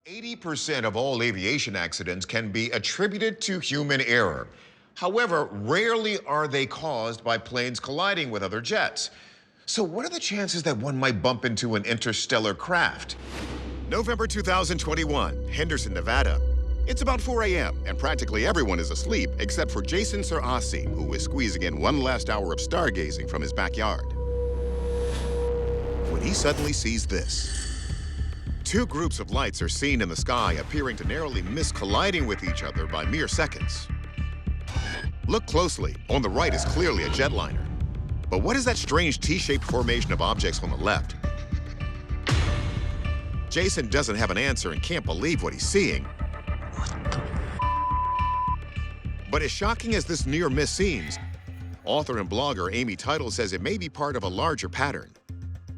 80% of all aviation accidents can be attributed to human error. However, rarely are they caused by planes colliding with other jets. So what are the chances that one might bump into an interstellar craft? November 2021, Henderson, Nevada. It's about 4 a.m. and practically everyone is asleep except for Jason Sirassi, who is squeezing in one last hour of stargazing from his backyard. When he suddenly sees this. Two groups of lights are seen in the sky, appearing to narrowly miss colliding with each other by mere seconds. Look closely. On the right is clearly a jetliner. But what is that strange T-shaped formation of objects on the left? Jason doesn't have an answer and can't believe what he's seeing. But as shocking as this near miss seems, author and blogger Amy Title says it may be part of a larger pattern.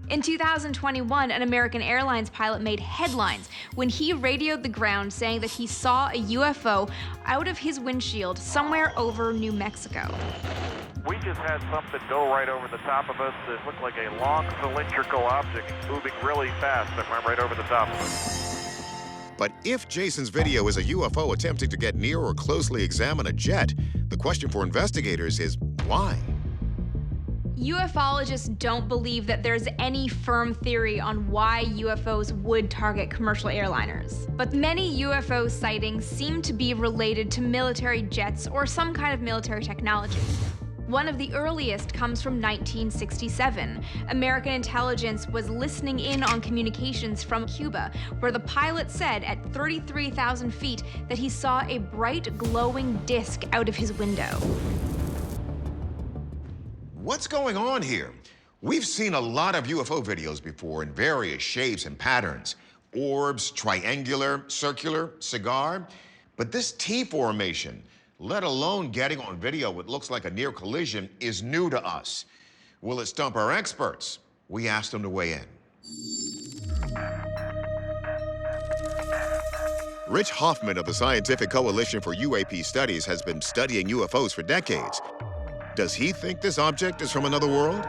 In 2021, an American Airlines pilot made headlines when he radioed the ground saying that he saw a UFO out of his windshield somewhere over New Mexico. We just had something go right over the top of us that looked like a long cylindrical object moving really fast that went right over the top of us. But if Jason's video is a UFO attempting to get near or closely examine a jet, the question for investigators is why? Ufologists don't believe that there's any firm theory on why UFOs would target commercial airliners. But many UFO sightings seem to be related to military jets or some kind of military technology. One of the earliest comes from 1967. American intelligence was listening in on communications from Cuba, where the pilot said at 33,000 feet that he saw a bright glowing disc out of his window. What's going on here? We've seen a lot of UFO videos before in various shapes and patterns. Orbs, triangular, circular, cigar. But this T formation, let alone getting on video what looks like a near collision, is new to us. Will it stump our experts? We asked them to weigh in. Rich Hoffman of the Scientific Coalition for UAP Studies has been studying UFOs for decades. Does he think this object is from another world?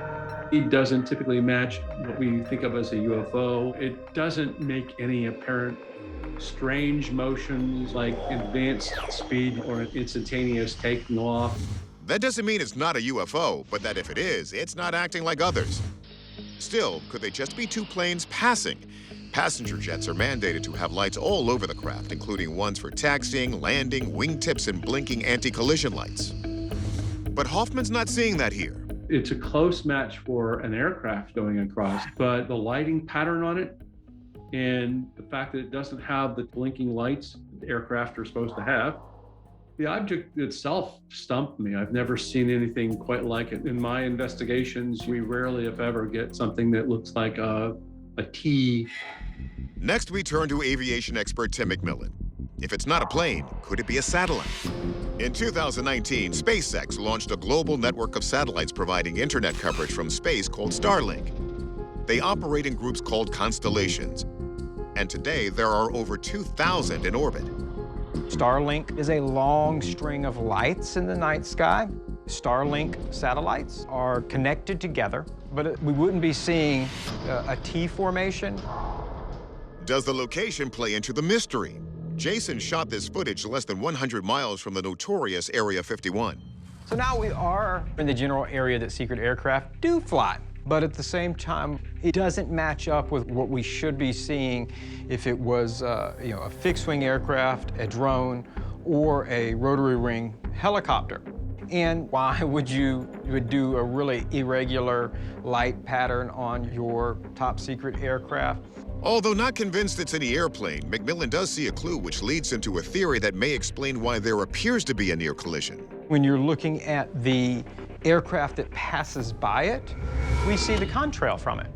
It doesn't typically match what we think of as a UFO. It doesn't make any apparent strange motions like advanced speed or instantaneous taking off. That doesn't mean it's not a UFO, but that if it is, it's not acting like others. Still, could they just be two planes passing? Passenger jets are mandated to have lights all over the craft, including ones for taxiing, landing, wingtips, and blinking anti-collision lights. But Hoffman's not seeing that here. It's a close match for an aircraft going across, but the lighting pattern on it and the fact that it doesn't have the blinking lights the aircraft are supposed to have, the object itself stumped me. I've never seen anything quite like it. In my investigations, we rarely, if ever, get something that looks like a T. Next, we turn to aviation expert Tim McMillan. If it's not a plane, could it be a satellite? In 2019, SpaceX launched a global network of satellites providing internet coverage from space called Starlink. They operate in groups called constellations, and today there are over 2,000 in orbit. Starlink is a long string of lights in the night sky. Starlink satellites are connected together, but we wouldn't be seeing a T formation. Does the location play into the mystery? Jason shot this footage less than 100 miles from the notorious Area 51. So now we are in the general area that secret aircraft do fly. But at the same time, it doesn't match up with what we should be seeing if it was a fixed-wing aircraft, a drone, or a rotary wing helicopter. And why would you do a really irregular light pattern on your top secret aircraft? Although not convinced it's any airplane, McMillan does see a clue which leads him to a theory that may explain why there appears to be a near collision. When you're looking at the aircraft that passes by it, we see the contrail from it.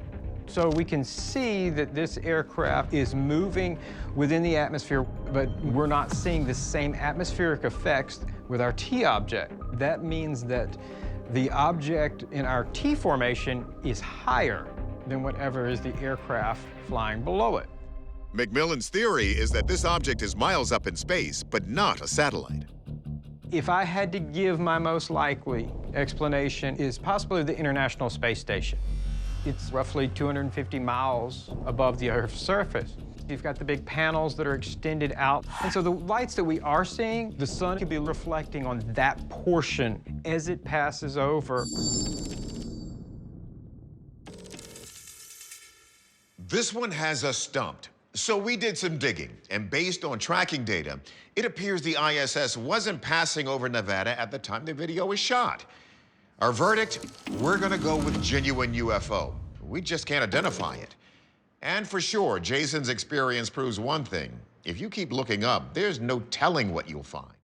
So we can see that this aircraft is moving within the atmosphere, but we're not seeing the same atmospheric effects with our T object. That means that the object in our T formation is higher than whatever is the aircraft flying below it. McMillan's theory is that this object is miles up in space, but not a satellite. If I had to give my most likely explanation, is possibly the International Space Station. It's roughly 250 miles above the Earth's surface. You've got the big panels that are extended out. And so the lights that we are seeing, the sun could be reflecting on that portion as it passes over. This one has us stumped. So we did some digging, and based on tracking data, it appears the ISS wasn't passing over Nevada at the time the video was shot. Our verdict, we're gonna go with genuine UFO. We just can't identify it. And for sure, Jason's experience proves one thing. If you keep looking up, there's no telling what you'll find.